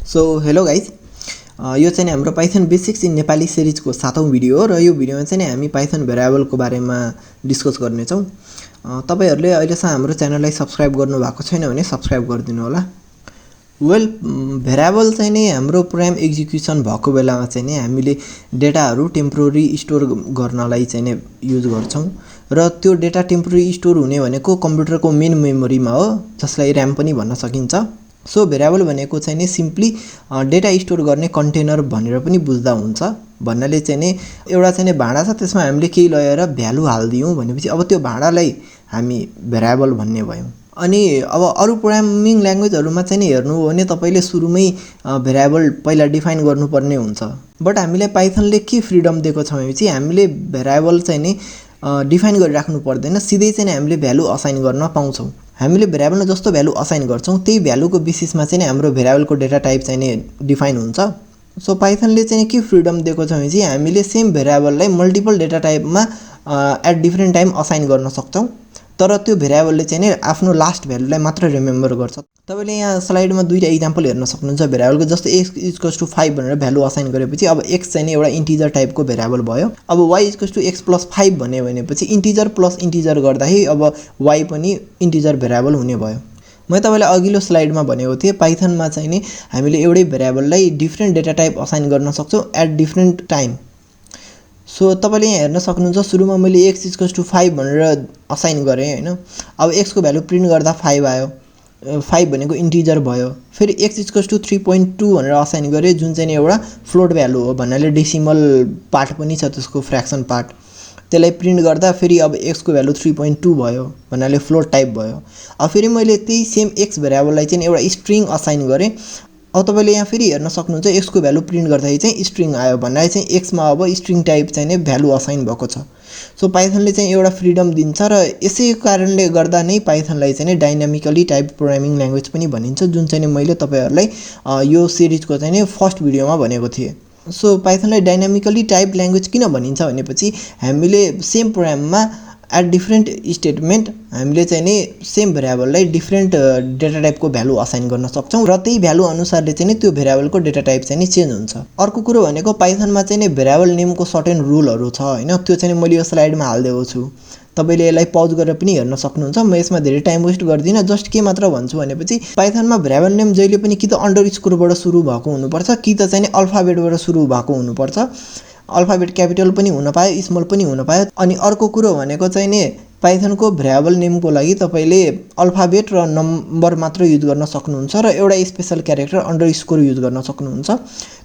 So hello guys, यो चाहिँ हाम्रो पाइथन बेसिक्स इन नेपाली सिरिजको 7औं भिडियो हो र यो भिडियोमा चाहिँ हामी पाइथन भेरिएबलको बारेमा डिस्कस गर्नेछौँ। तपाईहरुले अहिलेसम्म हाम्रो च्यानललाई सब्स्क्राइब गर्नुभएको छैन भने सब्स्क्राइब गरिदिनु होला। वेल, भेरिएबल चाहिँ नि हाम्रो प्रोग्राम एक्जिक्युसन भएको बेलामा चाहिँ नि हामीले डेटाहरु टेम्पोररी स्टोर गर्नलाई चाहिँ नि युज गर्छौं र त्यो डेटा टेम्पोररी स्टोर हुने भनेको कम्प्युटरको मेन मेमोरीमा हो, जसलाई र्याम पनि भन्न सकिन्छ। सो भेरिएबल भनेको चाहिँ नि सिम्पली डेटा स्टोर गर्ने कन्टेनर भनेर पनि बुझ्दा हुन्छ। भन्नाले चाहिँ नि एउटा चाहिँ नि भाडा छ, त्यसमा हामीले केही लगाएर भ्यालु हाल्दियौं भनेपछि अब त्यो भाडालाई हामी भेरिएबल भन्ने भयौं। अनि अब अरु प्रोग्रामिङ ल्याङ्ग्वेजहरुमा चाहिँ नि हेर्नु हो भने तपाईले सुरुमै भेरिएबल पहिला डिफाइन गर्नुपर्ने हुन्छ। बट हामीलाई पाइथनले के फ्रीडम दिएको छ भनेपछि हामीले भेरिएबल चाहिँ नि डिफाइन गरिराख्नु पर्दैन, सिधै चाहिँ हामीले भ्यालु असाइन गर्न पाउँछौं। हामीले भेरिएबलमा जस्तो भ्यालु असाइन गर्छौं त्यही भ्यालुको बेसिसमा चाहिँ हाम्रो भेरिएबलको डेटा टाइप चाहिँ नि डिफाइन हुन्छ। सो पाइथनले चाहिँ के फ्रीडम दिएको छ भने हामीले सेम भेरिएबललाई मल्टिपल डेटा टाइपमा एट डिफरेन्ट टाइम असाइन गर्न सक्छौं, तर त्यो भेरिएबलले चाहिँ नि आफ्नो लास्ट भ्यालुलाई मात्र रिमेम्बर गर्छ। तपाईले यहाँ स्लाइडमा दुईटा एक्जाम्पल हेर्न सक्नुहुन्छ भेरिएबलको। जस्तै x 5 भनेर भ्यालु असाइन गरेपछि अब x चाहिँ नि एउटा इन्टिजर टाइपको भेरिएबल भयो। अब y x + 5 भन्ने भनेपछि इन्टिजर प्लस इन्टिजर गर्दाखेरि अब y पनि इन्टिजर भेरिएबल हुने भयो। मैले तपाईलाई अघिल्लो स्लाइडमा भनेको थिएँ पाइथनमा चाहिँ नि हामीले एउटै भेरिएबललाई डिफरेन्ट डेटा टाइप असाइन गर्न सक्छौं एट डिफरेन्ट टाइम। सो तपाईले यहाँ हेर्न सक्नुहुन्छ सुरुमा मैले x = 5 भनेर असाइन गरे हैन। अब x को भ्यालु प्रिन्ट गर्दा 5 आयो, 5 भनेको इन्टिजर भयो। फेरि x = 3.2 भनेर असाइन गरे जुन चाहिँ एउटा फ्लोट भ्यालु हो, भन्नाले डेसिमल पार्ट पनि छ त्यसको, फ्र्याक्सन पार्ट। त्यसलाई प्रिन्ट गर्दा फेरि अब x को भ्यालु 3.2 भयो, भन्नाले फ्लोट टाइप भयो। अब फेरि मैले त्यही सेम x भेरिएबललाई चाहिँ एउटा स्ट्रिङ असाइन गरे। अब तपाईले यहाँ फेरि हेर्न सक्नुहुन्छ x को भ्यालु प्रिन्ट गर्दाखेरि चाहिँ स्ट्रिङ आयो, भन्नाले चाहिँ x मा अब स्ट्रिङ टाइप चाहिँ भ्यालु असाइन भएको छ। सो पाइथनले चाहिँ एउटा फ्रीडम दिन्छ र यसै कारणले गर्दा नै पाइथनलाई चाहिँ डाइनामिकली टाइप प्रोग्रामिङ ल्याङ्ग्वेज पनि भनिन्छ, जुन चाहिँ मैले तपाईहरुलाई यो सिरिजको चाहिँ फर्स्ट भिडियोमा भनेको थिएँ। सो पाइथनलाई डाइनामिकली टाइप ल्याङ्ग्वेज किन भनिन्छ भनेपछि हामीले सेम प्रोग्राममा एट डिफरेन्ट स्टेटमेन्ट हामीले चाहिँ नि सेम भेरिएबललाई डिफरेन्ट डेटा टाइपको भ्यालु असाइन गर्न सक्छौं र त्यही भ्यालु अनुसारले चाहिँ त्यो भेरिएबलको डेटा टाइप चाहिँ चेन्ज हुन्छ। अर्को कुरो भनेको पाइथनमा चाहिँ भेरिएबल नेमको सर्टेन रुलहरु छ हैन, त्यो चाहिँ मैले यो स्लाइडमा हाल्दिएको छु। तपाईले यसलाई पज गरेर पनि हेर्न सक्नुहुन्छ। म यसमा धेरै टाइम वेस्ट गर्दिन, जस्ट के मात्र भन्छु भनेपछि पाइथनमा भेरिएबल नेम जहिले पनि कि त अन्डरस्कोरबाट सुरु भएको हुनुपर्छ कि त चाहिँ अल्फाबेटबाट सुरु भएको हुनुपर्छ। अल्फाबेट क्यापिटल पनि हुन पायो, स्मल पनि हुन पायो। अनि अर्को कुरो भनेको चाहिँ नि पाइथनको भेरिएबल नेमको लागि तपाईले अल्फाबेट र नम्बर मात्र युज गर्न सक्नुहुन्छ र एउटा स्पेशल क्यारेक्टर अन्डरस्कोर युज गर्न सक्नुहुन्छ।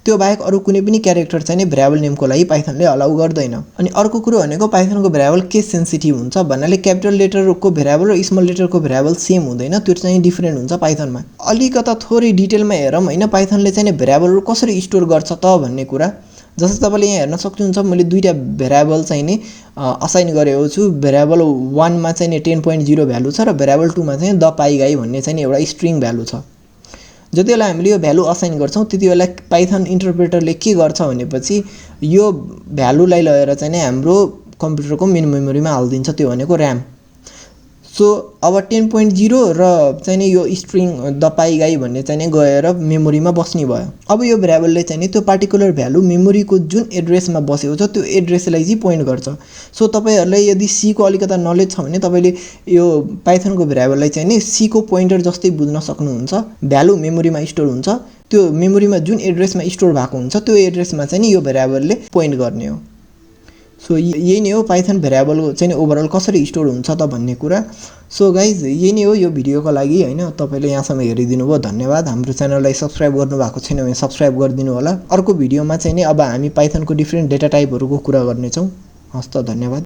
त्यो बाहेक अरु कुनै पनि क्यारेक्टर चाहिँ नि भेरिएबल नेमको लागि पाइथनले अलाउ गर्दैन। अनि अर्को कुरो भनेको पाइथनको भेरिएबल केस सेन्सिटिभ हुन्छ, भन्नाले क्यापिटल लेटरको भेरिएबल र स्मल लेटरको भेरिएबल सेम हुँदैन, त्यो चाहिँ डिफरेन्ट हुन्छ पाइथनमा। अलिकता थोरै डिटेलमा हेरौँ हैन पाइथनले चाहिँ भेरिएबलहरु कसरी स्टोर गर्छ त भन्ने कुरा। जस्तै तपाईले यहाँ हेर्न सक्नुहुन्छ मैले दुईटा भेरिएबल चाहिँ नि असाइन गरेको छु। भेरिएबल 1 मा चाहिँ नि 10.0 भ्यालु छ र भेरिएबल 2 मा चाहिँ ThePyGuy भन्ने चाहिँ एउटा स्ट्रिङ भ्यालु छ। जतिबेला हामीले यो भ्यालु असाइन गर्छौं त्यतिबेला पाइथन इन्टरप्रेटरले के गर्छ भनेपछि यो भ्यालुलाई लगेर चाहिँ नि हाम्रो कम्प्युटरको मेन मेमोरीमा हाल्दिन्छ, त्यो भनेको र्याम। सो अब 10.0 र चाहिँ नि यो स्ट्रिङ ThePyGuy भन्ने चाहिँ नि गएर मेमोरीमा बस्ने भयो। अब यो भेरिएबलले चाहिँ नि त्यो पार्टिकुलर भ्यालु मेमोरीको जुन एड्रेसमा बसेको छ त्यो एड्रेसलाई चाहिँ पोइन्ट गर्छ। सो तपाईहरुलाई यदि सी को अलिकता नलेज छ भने तपाईले यो पाइथनको भेरिएबललाई चाहिँ नि सी को पोइन्टर जस्तै बुझ्न सक्नुहुन्छ। भ्यालु मेमोरीमा स्टोर हुन्छ, त्यो मेमोरीमा जुन एड्रेसमा स्टोर भएको हुन्छ त्यो एड्रेसमा चाहिँ नि यो भेरिएबलले पोइन्ट गर्ने हो। सो यही नै हो पाइथन भेरिएबल चाहिँ ओभरअल कसरी स्टोर हुन्छ त भन्ने कुरा। सो गाइज यही नै हो यो भिडियोको लागि हैन। तपाईले यहाँसम्म हेरिदिनु भयो, धन्यवाद। हाम्रो च्यानललाई सब्स्क्राइब गर्नुभएको छैन भने सब्स्क्राइब गरिदिनु होला। अर्को भिडियोमा चाहिँ नि अब हामी पाइथनको डिफरेन्ट डेटा टाइपहरुको कुरा गर्नेछौं। हस्त, धन्यवाद।